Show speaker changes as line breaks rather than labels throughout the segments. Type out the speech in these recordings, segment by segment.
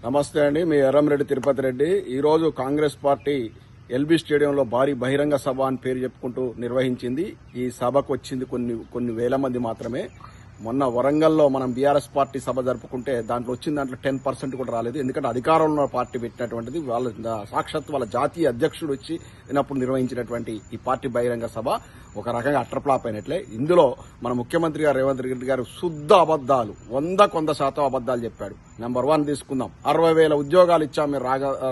నమస్తే అండి. మీ ఎర్రంరెడ్డి తిరుపతి రెడ్డి. ఈ రోజు కాంగ్రెస్ పార్టీ ఎల్బీ స్టేడియంలో భారీ బహిరంగ సభ అని పేరు చెప్పుకుంటూ నిర్వహించింది. ఈ సభకు వచ్చింది కొన్ని వేల మంది మాత్రమే. మొన్న వరంగల్లో మనం బీఆర్ఎస్ పార్టీ సభ జరుపుకుంటే దాంట్లో 10% కూడా రాలేదు. ఎందుకంటే అధికారంలో పార్టీ పెట్టినటువంటిది వాళ్ళ సాక్షాత్ వాళ్ళ జాతీయ అధ్యక్షుడు వచ్చి అయినప్పుడు నిర్వహించినటువంటి ఈ పార్టీ బహిరంగ సభ ఒక రకంగా అట్రప్లాప్ అయినట్లే. ఇందులో మన ముఖ్యమంత్రి గారు రేవంత్ రెడ్డి గారు శుద్ధ అబద్దాలు 100% అబద్దాలు చెప్పాడు. నెంబర్ 1 తీసుకుందాం. 60,000 ఉద్యోగాలు ఇచ్చాం మీరు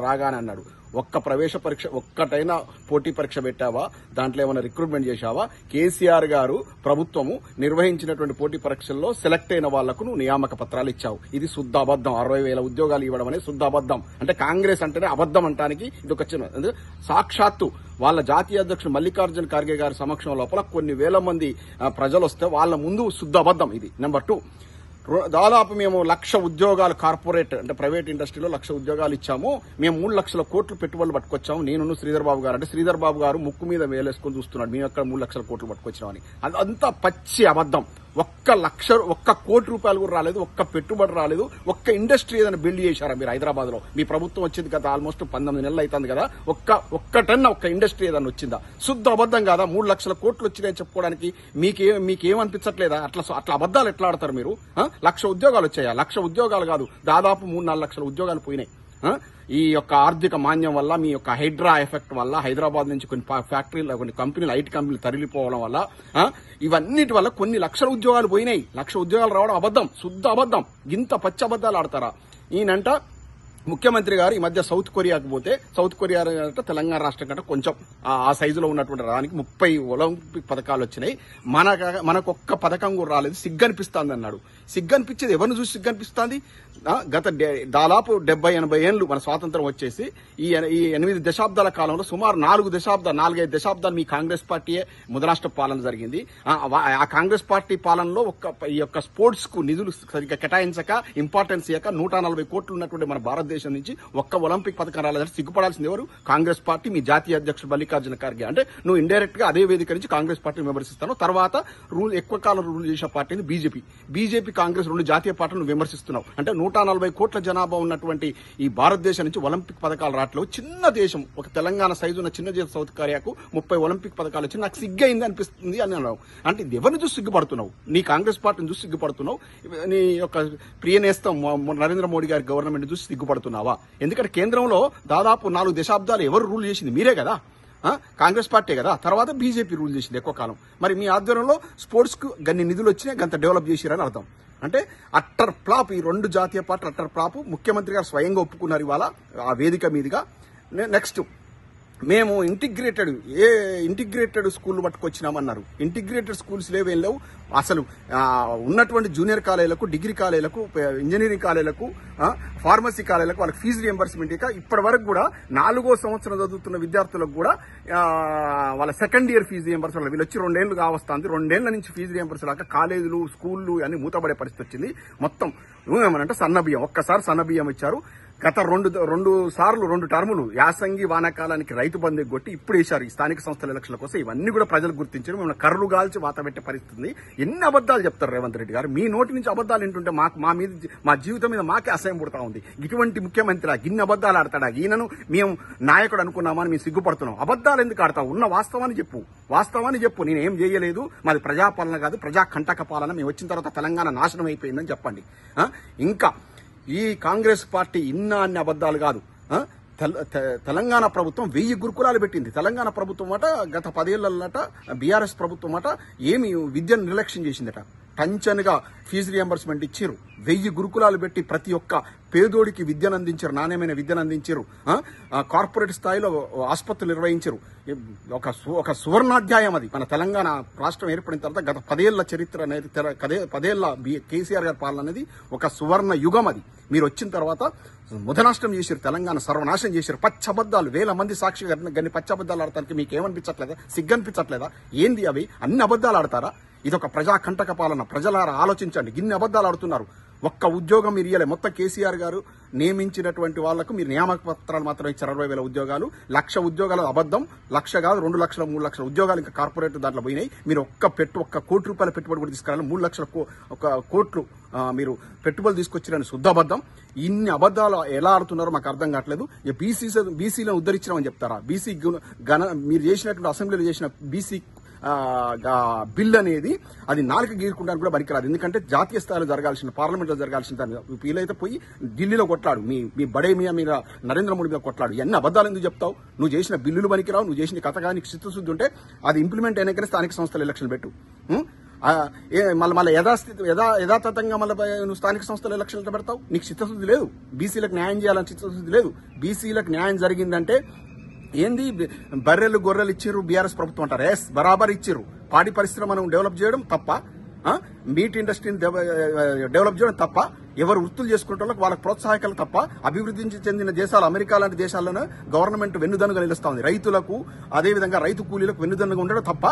రాగానే అన్నాడు. ఒక్క ప్రవేశ పరీక్ష ఒక్కటైనా పోటీ పరీక్ష పెట్టావా? దాంట్లో ఏమైనా రిక్రూట్మెంట్ చేశావా? కేసీఆర్ గారు ప్రభుత్వము నిర్వహించినటువంటి పోటీ పరీక్షల్లో సెలెక్ట్ అయిన వాళ్లకు నువ్వు నియామక పత్రాలు ఇచ్చావు. ఇది శుద్ధ అబద్దం. 60,000 ఉద్యోగాలు ఇవ్వడం అనేది శుద్ధ అబద్దం. అంటే కాంగ్రెస్ అంటేనే అబద్దం అంటానికి ఇది ఒక చిన్న సాక్షాత్తు వాళ్ళ జాతీయ అధ్యక్షుడు మల్లికార్జున ఖర్గే గారి సమక్షం లోపల కొన్ని వేల మంది ప్రజలు వస్తే వాళ్ళ ముందు శుద్ధ అబద్దం ఇది. నెంబర్ 2, దాదాపు మేము 1,00,000 ఉద్యోగాలు కార్పొరేట్ అంటే ప్రైవేట్ ఇండస్ట్రీలో 1,00,000 ఉద్యోగాలు ఇచ్చాము. మేము 3 లక్షల కోట్లు పెట్టుబడులు పట్టుకొచ్చాము. నేను శ్రీధర్ బాబు గారు అంటే శ్రీధర్ బాబు గారు ముక్కు మీద వేలేసుకుని చూస్తున్నాడు. మేము అక్కడ 3 లక్షల కోట్లు పట్టుకొచ్చామని. అదంతా పచ్చి అబద్దం. 1 కోటి రూపాయలు కూడా రాలేదు. ఒక్క పెట్టుబడి రాలేదు. ఒక్క ఇండస్ట్రీ ఏదైనా బిల్డ్ చేశారా మీరు హైదరాబాద్ లో? మీ ప్రభుత్వం వచ్చింది కదా, ఆల్మోస్ట్ 19 నెలలు అవుతుంది కదా. ఒక్క ఇండస్ట్రీ ఏదైనా వచ్చిందా? శుద్ధ అబద్దం కాదా? 3 లక్షల కోట్లు వచ్చినాయని చెప్పుకోవడానికి మీకేమనిపించట్లేదా? అట్లా అబద్దాలు ఎట్లా ఆడతారు మీరు? 1,00,000 ఉద్యోగాలు వచ్చాయా? 1,00,000 ఉద్యోగాలు కాదు, దాదాపు 3-4 లక్షల ఉద్యోగాలు పోయినాయి. ఈ యొక్క ఆర్థిక మాంద్యం వల్ల, మీ యొక్క హైడ్రా ఎఫెక్ట్ వల్ల, హైదరాబాద్ నుంచి కొన్ని ఫ్యాక్టరీలు, కొన్ని కంపెనీలు, ఐటీ కంపెనీలు తరలిపోవడం వల్ల, ఇవన్నిటి వల్ల కొన్ని లక్షల ఉద్యోగాలు పోయినాయి. 1,00,000 ఉద్యోగాలు రావడం అబద్దం, శుద్ధ అబద్దం. ఇంత పచ్చి అబద్దాలు ఆడతారా? ఈయనంట ముఖ్యమంత్రి గారు ఈ మధ్య సౌత్ కొరియాకు పోతే, సౌత్ కొరియా అంటే తెలంగాణ రాష్ట్రం కంటే కొంచెం ఆ సైజులో ఉన్నటువంటి దానికి 30 ఒలింపిక్ పథకాలు వచ్చినాయి. మనకొక్క పథకం కూడా రాలేదు. సిగ్గనిపిస్తుంది అన్నాడు. సిగ్గనిపించేది ఎవరిని చూసి సిగ్గనిపిస్తుంది? గత దాదాపు 70-80 ఏళ్లు మన స్వాతంత్రం వచ్చేసి ఈ 8 దశాబ్దాల కాలంలో సుమారు 4-5 దశాబ్దాలు మీ కాంగ్రెస్ పార్టీయే ముదరాష్ట్ర పాలన జరిగింది. ఆ కాంగ్రెస్ పార్టీ పాలనలో ఈ యొక్క స్పోర్ట్స్ కు నిధులు సరిగ్గా కేటాయించక, ఇంపార్టెన్స్ ఇయ్యక 140 కోట్లు ఉన్నటువంటి మన భారతదేశం నుంచి ఒక్క ఒలింపిక్ పథకం రాలేదంటే సిగ్గుపడాల్సింది ఎవరు? కాంగ్రెస్ పార్టీ, మీ జాతీయ అధ్యక్షుడు మల్లికార్జున ఖర్గే. అంటే నువ్వు ఇండైరెక్ట్ గా అదే వేదిక నుంచి కాంగ్రెస్ పార్టీని విమర్శిస్తాను. తర్వాత ఎక్కువ కాలం రూల్ చేసిన పార్టీని బీజేపీ కాంగ్రెస్ 2 జాతీయ పార్టీలను విమర్శిస్తున్నావు. అంటే 140 కోట్ల జనాభా ఉన్నటువంటి ఈ భారతదేశం నుంచి ఒలింపిక్ పథకాలు రావట్లేదు. చిన్న దేశం, ఒక తెలంగాణ సైజు ఉన్న చిన్న దేశం సౌత్ కొరియాకు 30 ఒలింపిక్ పథకాలు వచ్చి నాకు సిగ్గైంది అనిపిస్తుంది అని అన్నావు. అంటే ఎవరిని చూసి సిగ్గుపడుతున్నావు? నీ కాంగ్రెస్ పార్టీని చూసి సిగ్గుపడుతున్నావు. నీ యొక్క ప్రియ నేస్తం నరేంద్ర మోడీ గారి గవర్నమెంట్ చూసి సిగ్గుపడుతున్నావా? ఎందుకంటే కేంద్రంలో దాదాపు 4 దశాబ్దాలు ఎవరు రూల్ చేసింది? మీరే కదా, కాంగ్రెస్ పార్టీ కదా. తర్వాత బీజేపీ రూల్ చేసింది ఎక్కువ కాలం. మరి మీ ఆధ్వర్యంలో స్పోర్ట్స్ కు గన్ని నిధులు వచ్చినాయి, గంత డెవలప్ చేసిరని అర్థం. అంటే అట్టర్ ఫ్లాప్. ఈ 2 జాతీయ పార్టీలు అట్టర్ ఫ్లాప్. ముఖ్యమంత్రి గారు స్వయంగా ఒప్పుకున్నారు ఇవాళ ఆ వేదిక మీదుగా. నెక్స్ట్, మేము ఇంటిగ్రేటెడ్ స్కూల్ పట్టుకొచ్చినామన్నారు. ఇంటిగ్రేటెడ్ స్కూల్స్ లేవేం లేవు. అసలు ఉన్నటువంటి జూనియర్ కాలేజీలకు, డిగ్రీ కాలేజీలకు, ఇంజనీరింగ్ కాలేజీలకు, ఫార్మసీ కాలేజీలకు వాళ్ళకి ఫీజు రియంబర్స్మెంట్ ఇక ఇప్పటి వరకు కూడా 4వ సంవత్సరం చదువుతున్న విద్యార్థులకు కూడా వాళ్ళ సెకండ్ ఇయర్ ఫీజు రియంబర్స్మెంట్ వీళ్ళు వచ్చి 2 ఏళ్లు కావస్తుంది. 2 ఏళ్ల నుంచి ఫీజు రియంబర్స్ లాగా కాలేజీలు, స్కూళ్లు అన్ని మూతపడే పరిస్థితి వచ్చింది. మొత్తం ఏమనంటే సన్నబియ్యం, ఒక్కసారి సన్నబియ్యం ఇచ్చారు. గత 2 టర్ములు యాసంగి వానాకాలానికి రైతు బంధు కొట్టి ఇప్పుడు వేశారు ఈ స్థానిక సంస్థల ఎలక్షన్ల కోసం. ఇవన్నీ కూడా ప్రజలు గుర్తించారు. మేము కర్రు గాల్చి వాత పెట్టే పరిస్థితి. ఎన్ని అబద్దాలు చెప్తారు రేవంత్ రెడ్డి గారు? మీ నోటి నుంచి అబద్దాలు వింటుంటే మా జీవితం మీద మాకే అసహ్యం పుడతా ఉంది. ఇటువంటి ముఖ్యమంత్రి గిన్ని అబద్దాలు ఆడతాడా? ఈయనను మేము నాయకుడు అనుకున్నామని మేము సిగ్గుపడుతున్నాం. అబద్దాలు ఎందుకు ఆడతావు? ఉన్న వాస్తవాన్ని చెప్పు. నేను ఏం చేయలేదు, మాది ప్రజాపాలన కాదు, ప్రజా కంటక పాలన. మేము వచ్చిన తర్వాత తెలంగాణ నాశనం అయిపోయిందని చెప్పండి. ఇంకా ఈ కాంగ్రెస్ పార్టీ అన్ని అబద్దాలు కాదు. తెలంగాణ ప్రభుత్వం 1000 గురుకులాలు పెట్టింది. తెలంగాణ ప్రభుత్వం అట గత 10 ఏళ్లట బీఆర్ఎస్ ప్రభుత్వం అట ఏమి విద్యను నిర్లక్ష్యం చేసిందట. టంచన్గా ఫీజు రియంబర్స్మెంట్ ఇచ్చారు. 1000 గురుకులాలు పెట్టి ప్రతి ఒక్క పేదోడికి విద్యను అందించారు, నాణ్యమైన విద్యను అందించారు. కార్పొరేట్ స్థాయిలో ఆసుపత్రులు నిర్వహించారు. ఒక సువర్ణాధ్యాయం అది. మన తెలంగాణ రాష్ట్రం ఏర్పడిన తర్వాత గత 10 ఏళ్ల చరిత్ర అనేది, 10 ఏళ్ల కేసీఆర్ గారి పాలన అనేది ఒక సువర్ణ యుగం అది. మీరు వచ్చిన తర్వాత ముదనాష్టం చేశారు, తెలంగాణ సర్వనాశనం చేశారు. పచ్చబద్దాలు, 1000 మంది సాక్షిగా గన్ని పచ్చబద్దాలు ఆడటానికి మీకు ఏమనిపించట్లేదా? సిగ్గనిపించట్లేదా? ఏంది అవి? అన్ని అబద్దాలు ఆడతారా? ఇదొక ప్రజా కంటక పాలన. ప్రజలారా ఆలోచించండి. గిన్ని అబద్దాలు ఆడుతున్నారు. ఒక్క ఉద్యోగం మీరు ఇయ్యలే. మొత్తం కేసీఆర్ గారు నియమించినటువంటి వాళ్లకు మీరు నియామక పత్రాలు మాత్రం ఇచ్చారు. 60,000 ఉద్యోగాలు, 1,00,000 ఉద్యోగాలు అబద్దం. 1,00,000 కాదు, 2 లక్షల 3 లక్షల ఉద్యోగాలు ఇంకా కార్పొరేట్ దాంట్లో పోయినాయి. మీరు ఒక్క కోటి రూపాయల పెట్టుబడి కూడా తీసుకురాలి. 3 లక్షల కోట్లు మీరు పెట్టుబడులు తీసుకొచ్చారని శుద్ధ అబద్దం. ఇన్ని అబద్దాలు ఎలా ఆడుతున్నారో మాకు అర్థం కావట్లేదు. బీసీలను ఉద్ధరించడం చెప్తారా? బీసీ మీరు చేసినటువంటి అసెంబ్లీలో చేసిన బీసీ బిల్ అనేది అది నాలుక గీరుకుంటానికి కూడా పనికిరాదు. ఎందుకంటే జాతీయ స్థాయిలో జరగాల్సిన, పార్లమెంట్లో జరగాల్సిన దాన్ని వీలైతే పోయి ఢిల్లీలో కొట్లాడు, మీ బడే మీద నరేంద్ర మోడీ మీద కొట్లాడు. ఇవన్నీ అబద్దాలు ఎందుకు చెప్తావు? నువ్వు చేసిన బిల్లులు పనికిరావు. నువ్వు చేసిన కథ కానీ చిత్తశుద్ధి ఉంటే అది ఇంప్లిమెంట్ అయినాకనే స్థానిక సంస్థల ఎలక్షన్ పెట్టు. మళ్ళీ యథాతథంగా మళ్ళీ నువ్వు స్థానిక సంస్థల ఎలక్షన్లు పెడతావు. నీకు చిత్తశుద్ధి లేదు. బీసీలకు న్యాయం చేయాలని చిత్తశుద్ధి లేదు. బీసీలకు న్యాయం జరిగిందంటే ఏంది? బర్రెలు గొర్రెలు ఇచ్చిర్రు బీఆర్ఎస్ ప్రభుత్వం అంటారు. ఎస్, బరాబర్ ఇచ్చిర్రు. పాడి పరిశ్రమను డెవలప్ చేయడం తప్ప, మీట్ ఇండస్ట్రీని డెవలప్ చేయడం తప్ప, ఎవరు వృత్తులు చేసుకుంటే వాళ్ళకి ప్రోత్సాహకాలు తప్ప, అభివృద్ధి చెందిన దేశాలు అమెరికా లాంటి దేశాల్లోనే గవర్నమెంట్ వెన్నుదన్నుగా నిలుస్తా ఉంది. రైతులకు, అదేవిధంగా రైతు కూలీలకు వెన్నుదన్నుగా ఉండడం తప్ప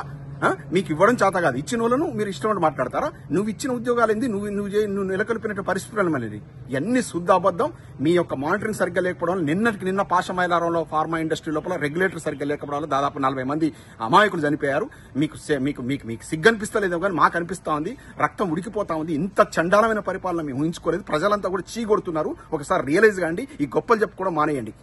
మీకు ఇవ్వడం చేత కాదు. ఇచ్చిన వాళ్ళను మీరు ఇష్టం మాట్లాడతారా? నువ్వు ఇచ్చిన ఉద్యోగాలు ఏంది? నువ్వు నెలకొల్పినట్టు పరిస్థితులు అనేది ఇవన్నీ శుద్ధ అబద్దం. మీ యొక్క మానిటరింగ్ సరిగ్గా లేకపోవడం, నిన్న పాషమైలారంలో ఫార్మా ఇండస్ట్రీ లోపల రెగ్యులేటర్ సరిగ్గా లేకపోవడం వల్ల దాదాపు 40 మంది అమాయకులు చనిపోయారు. మీకు సిగ్గనిపిస్తలేదో కానీ మాకు అనిపిస్తా ఉంది. రక్తం ఉడికిపోతా ఉంది. ఇంత చండాలమైన పరిపాలన మేము ఊహించుకోలేదు. ప్రజలంతా కూడా చీగొడుతున్నారు. ఒకసారి రియలైజ్ కాండి. ఈ గొప్పలు చెప్పుకోవడం మానేయండి.